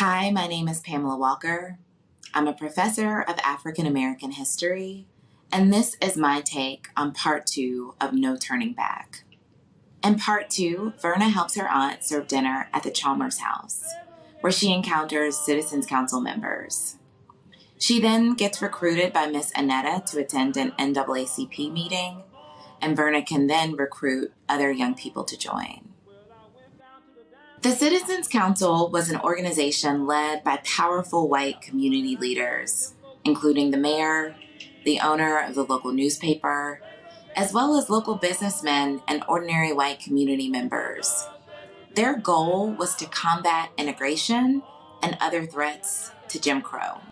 Hi, my name is Pamela Walker. I'm a professor of African American history, and this is my take on part 2 of No Turning Back. In part 2, Verna helps her aunt serve dinner at the Chalmers house, where she encounters Citizens Council members. She then gets recruited by Miss Annetta to attend an NAACP meeting, and Verna can then recruit other young people to join. The Citizens Council was an organization led by powerful white community leaders, including the mayor, the owner of the local newspaper, as well as local businessmen and ordinary white community members. Their goal was to combat immigration and other threats to Jim Crow.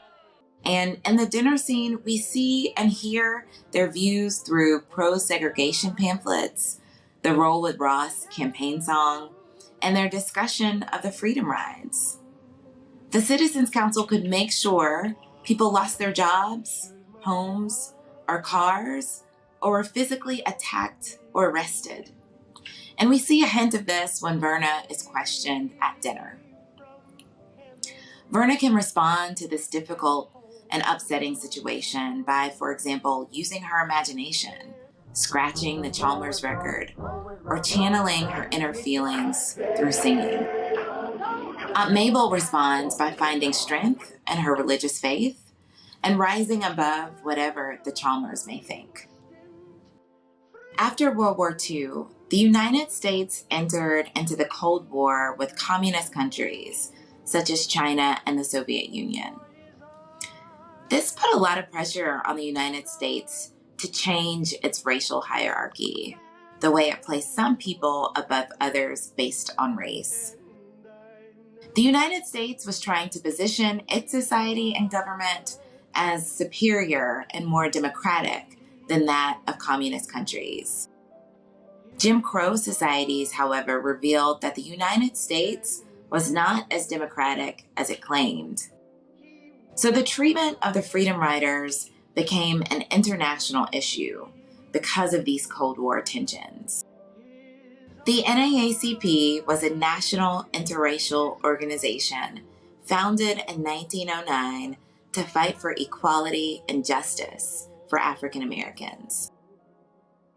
And in the dinner scene, we see and hear their views through pro-segregation pamphlets, the Roll with Ross campaign song, and their discussion of the Freedom Rides. The Citizens Council could make sure people lost their jobs, homes, or cars, or were physically attacked or arrested. And we see a hint of this when Verna is questioned at dinner. Verna can respond to this difficult and upsetting situation by, for example, using her imagination, scratching the Chalmers record, or channeling her inner feelings through singing. Aunt Mabel responds by finding strength in her religious faith and rising above whatever the Chalmers may think. After World War II, the United States entered into the Cold War with communist countries such as China and the Soviet Union. This put a lot of pressure on the United States to change its racial hierarchy, the way it placed some people above others based on race. The United States was trying to position its society and government as superior and more democratic than that of communist countries. Jim Crow societies, however, revealed that the United States was not as democratic as it claimed. So the treatment of the Freedom Riders became an international issue because of these Cold War tensions. The NAACP was a national interracial organization founded in 1909 to fight for equality and justice for African Americans.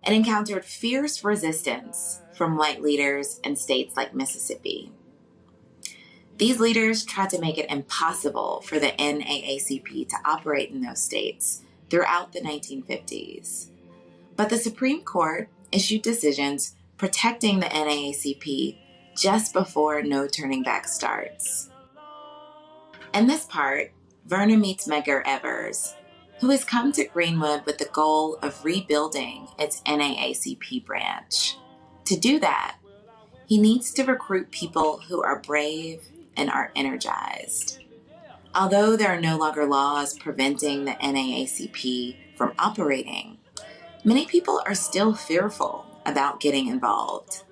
It encountered fierce resistance from white leaders in states like Mississippi. These leaders tried to make it impossible for the NAACP to operate in those states throughout the 1950s. But the Supreme Court issued decisions protecting the NAACP just before No Turning Back starts. In this part, Verna meets Medgar Evers, who has come to Greenwood with the goal of rebuilding its NAACP branch. To do that, he needs to recruit people who are brave and are energized. Although there are no longer laws preventing the NAACP from operating, many people are still fearful about getting involved.